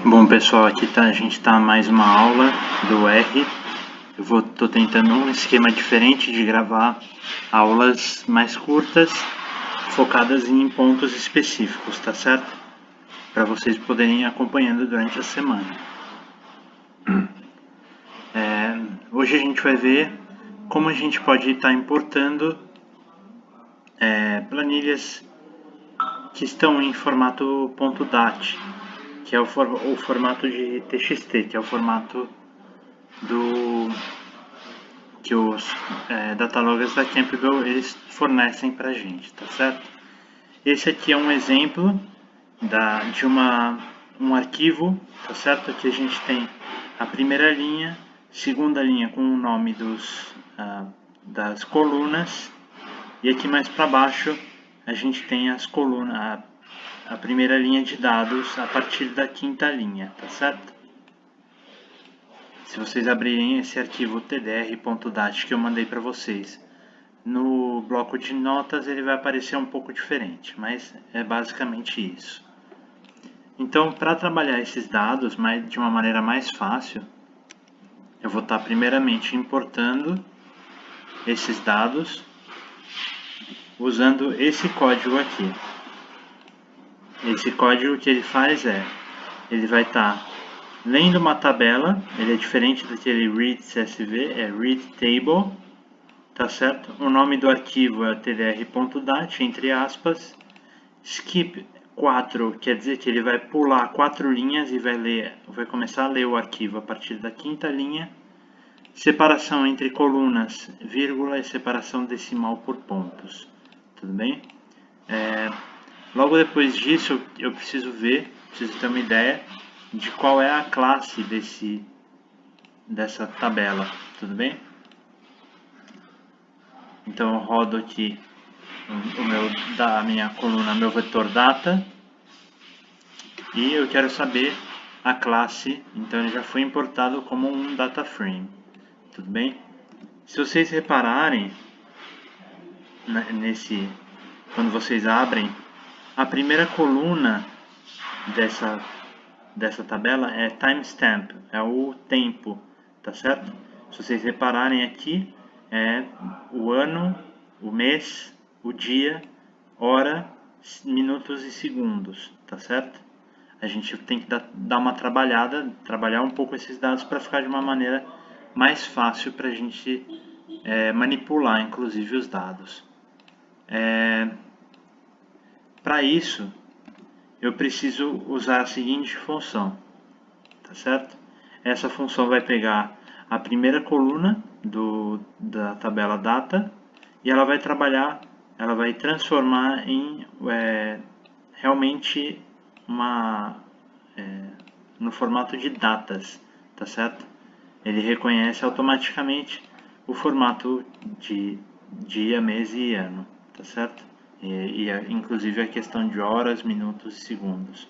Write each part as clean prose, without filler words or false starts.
Bom pessoal, aqui a gente está mais uma aula do R. Tô tentando um esquema diferente de gravar aulas mais curtas, focadas em pontos específicos, tá certo? Para vocês poderem ir acompanhando durante a semana. Hoje a gente vai ver como a gente pode estar importando planilhas que estão em formato .dat, que é o formato de TXT, que é o formato que os dataloggers da Campbell eles fornecem para a gente, tá certo? Esse aqui é um exemplo de um arquivo, tá certo? Aqui a gente tem a primeira linha, segunda linha com o nome das colunas, e aqui mais para baixo a gente tem as colunas, a primeira linha de dados a partir da quinta linha, tá certo? Se vocês abrirem esse arquivo tdr.dat que eu mandei para vocês, no bloco de notas ele vai aparecer um pouco diferente, mas é basicamente isso. Então, para trabalhar esses dados de uma maneira mais fácil, eu vou estar primeiramente importando esses dados usando esse código aqui. Esse código que ele faz ele vai estar lendo uma tabela, ele é diferente daquele read CSV, é read table, tá certo? O nome do arquivo é tdr.dat, entre aspas. Skip 4 quer dizer que ele vai pular 4 linhas e vai começar a ler o arquivo a partir da quinta linha. Separação entre colunas, vírgula e separação decimal por pontos. Tudo bem? Logo depois disso, eu preciso ter uma ideia de qual é a classe dessa tabela. Tudo bem? Então eu rodo aqui a minha coluna, meu vetor data, e eu quero saber a classe, então ele já foi importado como um data frame, tudo bem? Se vocês repararem, quando vocês abrem, a primeira coluna dessa tabela é timestamp, é o tempo, tá certo? Se vocês repararem aqui, é o ano, o mês, o dia, hora, minutos e segundos, tá certo? A gente tem que dar uma trabalhar um pouco esses dados para ficar de uma maneira mais fácil para a gente manipular, inclusive, os dados. Para isso, eu preciso usar a seguinte função, tá certo? Essa função vai pegar a primeira coluna da tabela data e ela vai transformar em realmente no formato de datas, tá certo? Ele reconhece automaticamente o formato de dia, mês e ano, tá certo? Inclusive a questão de horas, minutos e segundos.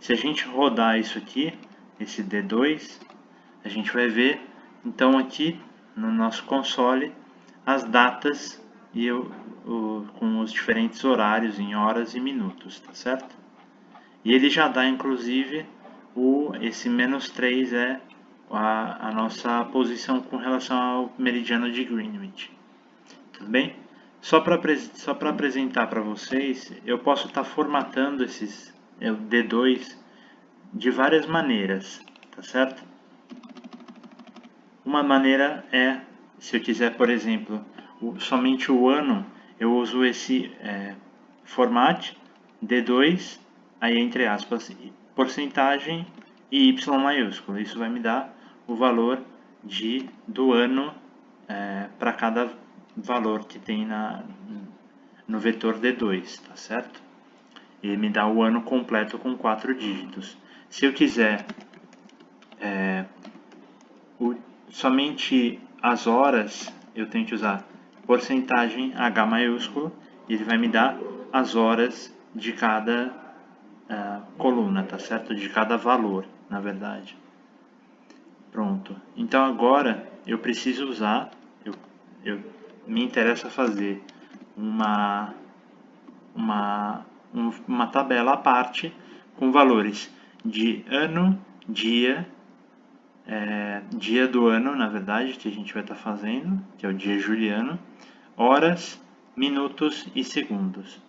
Se a gente rodar isso aqui, esse D2, a gente vai ver, então aqui no nosso console, as datas com os diferentes horários em horas e minutos, tá certo? E ele já dá, inclusive, esse -3 é a nossa posição com relação ao meridiano de Greenwich. Tudo bem? Só para apresentar para vocês, eu posso estar formatando esses D2 de várias maneiras, tá certo? Uma maneira se eu quiser, por exemplo, somente o ano, eu uso esse format D2, aí entre aspas, porcentagem e Y maiúsculo. Isso vai me dar o valor do ano para cada valor que tem no vetor D2, tá certo? E me dá o ano completo com 4 dígitos. Se eu quiser somente as horas, eu tenho que usar porcentagem H maiúsculo, e ele vai me dar as horas de cada coluna, tá certo? De cada valor, na verdade. Pronto. Então agora eu preciso usar, me interessa fazer uma tabela à parte com valores de ano, dia, dia do ano, na verdade, que a gente vai estar fazendo, que é o dia juliano, horas, minutos e segundos.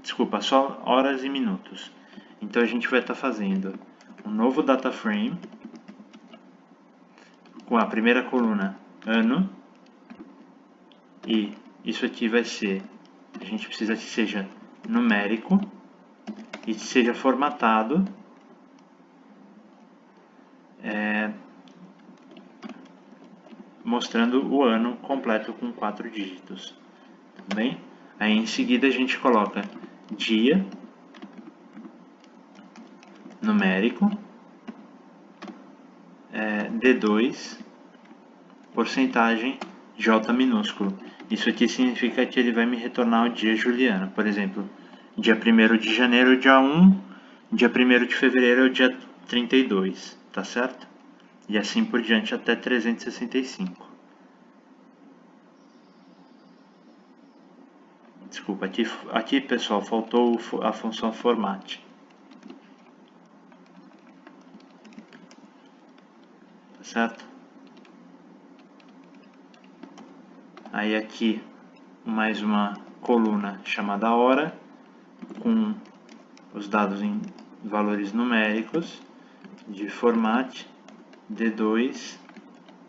Desculpa, só horas e minutos. Então a gente vai estar fazendo um novo data frame com a primeira coluna ano, e isso aqui vai ser, a gente precisa que seja numérico e que seja formatado mostrando o ano completo com 4 dígitos. Tudo bem? Aí em seguida a gente coloca dia numérico, D2, porcentagem J minúsculo. Isso aqui significa que ele vai me retornar o dia juliano. Por exemplo, dia 1º de janeiro é o dia 1, dia 1º de fevereiro é o dia 32, tá certo? E assim por diante até 365. Desculpa, aqui pessoal, faltou a função format. Tá certo? Aí aqui mais uma coluna chamada hora, com os dados em valores numéricos de format D2,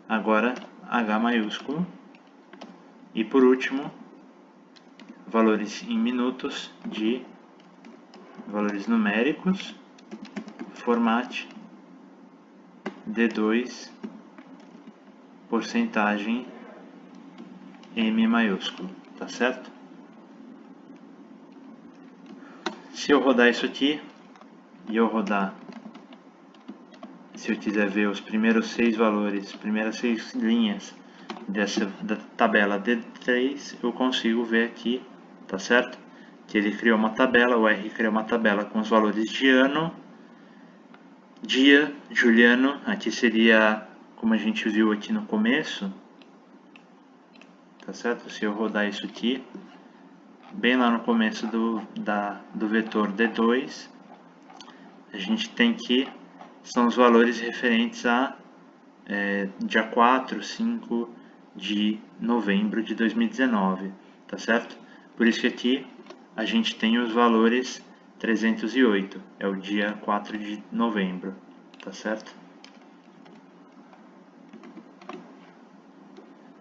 agora H maiúsculo. E por último, valores em minutos de valores numéricos, format D2, porcentagem M maiúsculo, tá certo? Se eu rodar isso aqui, e eu rodar, se eu quiser ver os primeiros 6 valores, primeiras 6 linhas da tabela D3, eu consigo ver aqui, tá certo? Que ele criou uma tabela, o R criou uma tabela com os valores de ano, dia, juliano, aqui seria como a gente viu aqui no começo, tá certo? Se eu rodar isso aqui, bem lá no começo do vetor D2, a gente tem que são os valores referentes a dia 4, 5 de novembro de 2019, tá certo? Por isso que aqui a gente tem os valores 308, é o dia 4 de novembro, tá certo?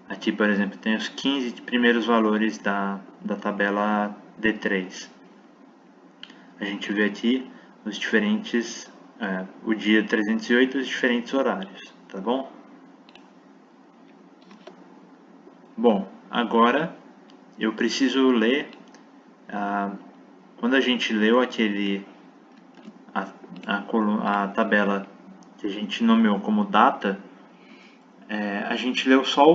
Aqui, por exemplo, tem os 15 primeiros valores da tabela D3. A gente vê aqui os diferentes, o dia 308 e os diferentes horários, tá bom? Bom, agora eu preciso ler, quando a gente leu a tabela que a gente nomeou como data, a gente leu só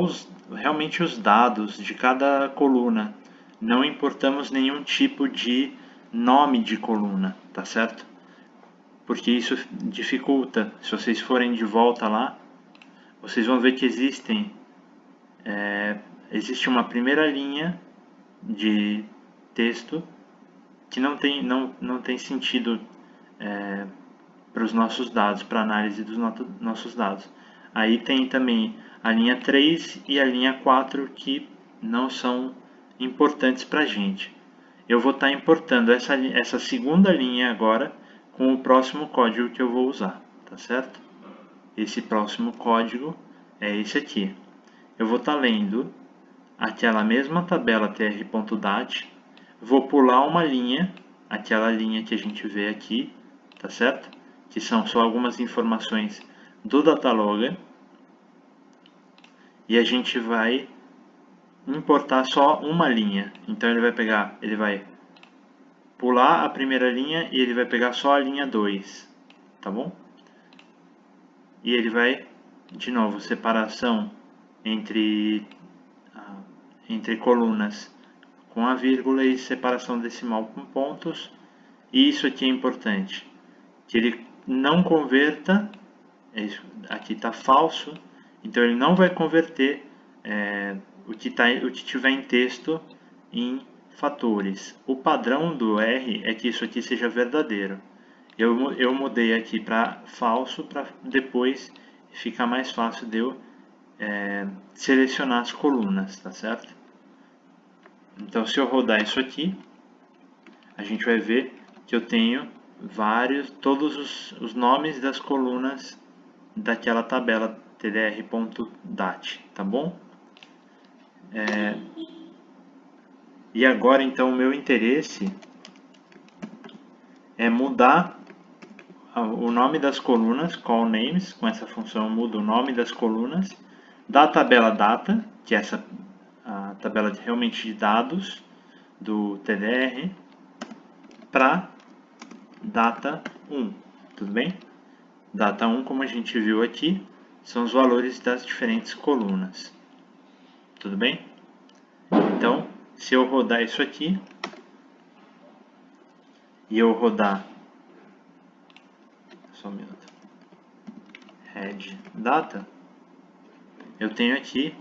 realmente os dados de cada coluna, não importamos nenhum tipo de nome de coluna, tá certo? Porque isso dificulta, se vocês forem de volta lá, vocês vão ver que existe uma primeira linha de texto que não tem sentido para os nossos dados, para a análise dos nossos dados. Aí tem também a linha 3 e a linha 4 que não são importantes para a gente. Eu vou estar importando essa segunda linha agora com o próximo código que eu vou usar, tá certo? Esse próximo código é esse aqui. Eu vou estar lendo aquela mesma tabela tr.dat, vou pular uma linha, aquela linha que a gente vê aqui, tá certo? Que são só algumas informações do Datalogger, e a gente vai importar só uma linha. Então ele vai pular a primeira linha e ele vai pegar só a linha 2, tá bom? E ele vai, de novo, separação entre colunas com a vírgula e separação decimal com pontos. E isso aqui é importante, que ele não converta, aqui está falso, então ele não vai converter o que tiver em texto em fatores. O padrão do R é que isso aqui seja verdadeiro. Eu mudei aqui para falso para depois ficar mais fácil de eu selecionar as colunas, tá certo? Então, se eu rodar isso aqui, a gente vai ver que eu tenho todos os nomes das colunas daquela tabela tdr.dat, tá bom? E agora, então, o meu interesse é mudar o nome das colunas, call names, com essa função eu mudo o nome das colunas, da tabela data, que é a tabela realmente de dados do TDR, para data 1, tudo bem? Data 1, como a gente viu aqui, são os valores das diferentes colunas, tudo bem? Então, se eu rodar isso aqui, e eu rodar, só um minuto, head data, eu tenho aqui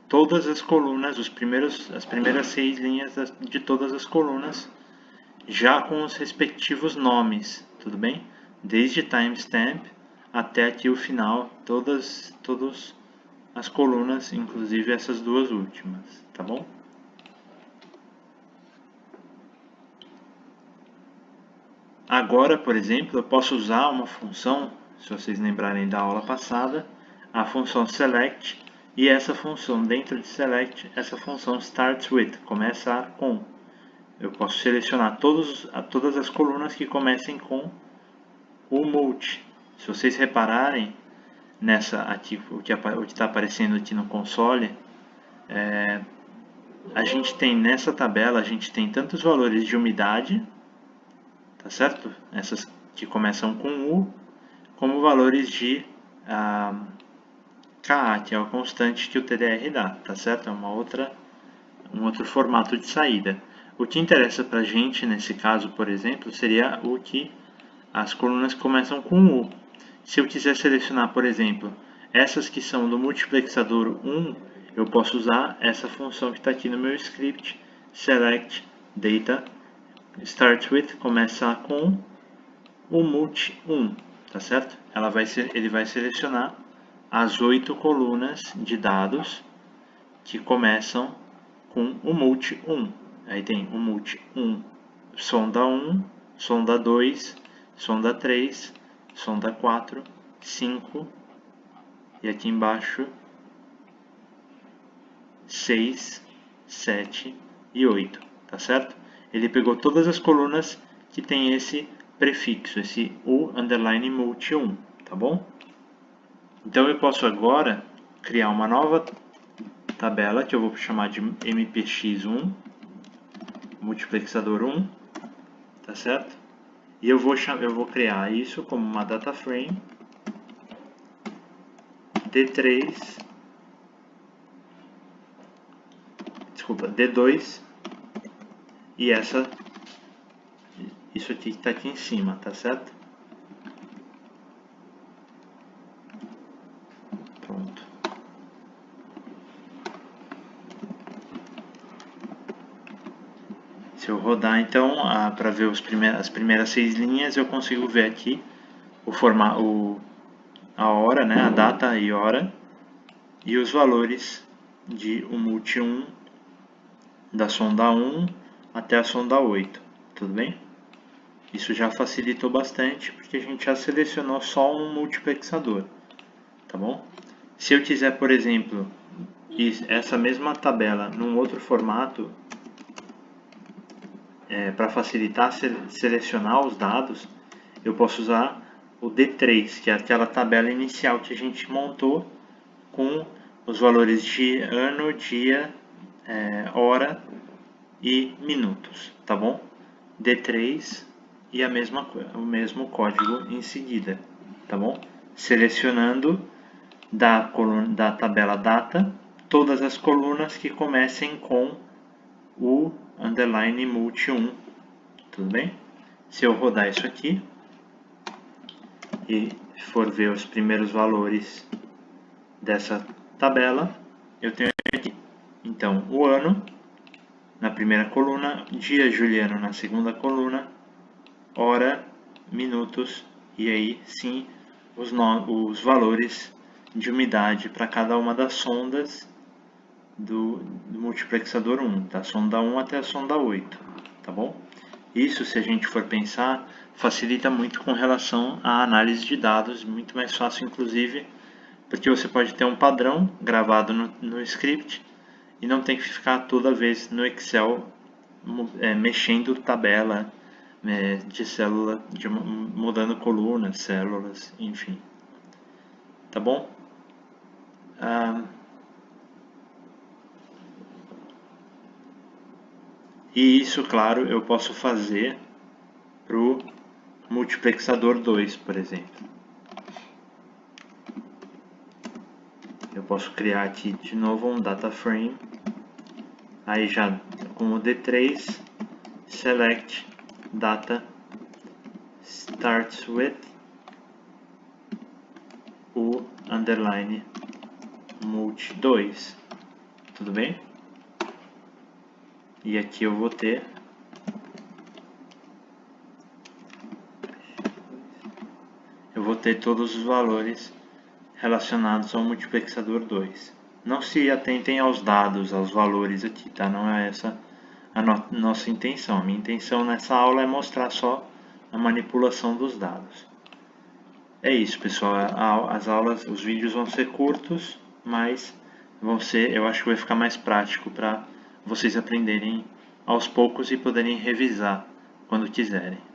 todas as colunas, as primeiras 6 linhas de todas as colunas, já com os respectivos nomes, tudo bem? Desde timestamp até aqui o final, todas as colunas, inclusive essas duas últimas, tá bom? Agora, por exemplo, eu posso usar uma função, se vocês lembrarem da aula passada, a função select, e essa função dentro de select, essa função starts with, começa com. Eu posso selecionar todas as colunas que comecem com o multi. Se vocês repararem nessa aqui, o que está aparecendo aqui no console, a gente tem nessa tabela, a gente tem tantos valores de umidade, tá certo? Essas que começam com U, como valores de Ka, que é a constante que o TDR dá, tá certo? É um outro formato de saída. O que interessa para a gente nesse caso, por exemplo, seria o que as colunas começam com U. Se eu quiser selecionar, por exemplo, essas que são do multiplexador 1, eu posso usar essa função que está aqui no meu script, select data, start with, começar com o multi 1, tá certo? Ele vai selecionar as 8 colunas de dados que começam com o multi 1. Aí tem o multi 1, sonda 1, sonda 2, sonda 3, sonda 4, 5 e aqui embaixo 6, 7 e 8, tá certo? Ele pegou todas as colunas que tem esse prefixo, esse U underline multi 1, tá bom? Então eu posso agora criar uma nova tabela que eu vou chamar de mpx1, multiplexador 1, tá certo? E eu vou criar isso como uma data frame D2 e isso aqui que está aqui em cima, tá certo? Pronto. Se eu rodar então, para ver as primeiras 6 linhas, eu consigo ver aqui a hora, né, a data e hora, e os valores de o multi 1, da sonda 1 até a sonda 8, tudo bem? Isso já facilitou bastante, porque a gente já selecionou só um multiplexador, tá bom? Se eu quiser, por exemplo, essa mesma tabela num outro formato, para facilitar selecionar os dados, eu posso usar o D3, que é aquela tabela inicial que a gente montou com os valores de ano, dia, hora e minutos, tá bom? D3 e o mesmo código em seguida, tá bom? Selecionando da tabela data todas as colunas que comecem com o underline multi 1, tudo bem? Se eu rodar isso aqui e for ver os primeiros valores dessa tabela, eu tenho aqui, então, o ano na primeira coluna, dia Juliano na segunda coluna, hora, minutos e aí sim os valores de umidade para cada uma das sondas do multiplexador 1, da sonda 1 até a sonda 8, tá bom? Isso, se a gente for pensar, facilita muito com relação à análise de dados, muito mais fácil inclusive, porque você pode ter um padrão gravado no script e não tem que ficar toda vez no Excel mexendo tabela de célula, mudando colunas, células, enfim. Tá bom? E isso, claro, eu posso fazer para o multiplexador 2, por exemplo. Eu posso criar aqui de novo um data frame, aí já com o D3, select data starts with o underline multi 2, tudo bem? E aqui eu vou ter todos os valores relacionados ao multiplexador 2. Não se atentem aos dados, aos valores aqui, tá? Não é essa a nossa intenção. A minha intenção nessa aula é mostrar só a manipulação dos dados. É isso, pessoal. As aulas, os vídeos vão ser curtos, mas eu acho que vai ficar mais prático para vocês aprenderem aos poucos e poderem revisar quando quiserem.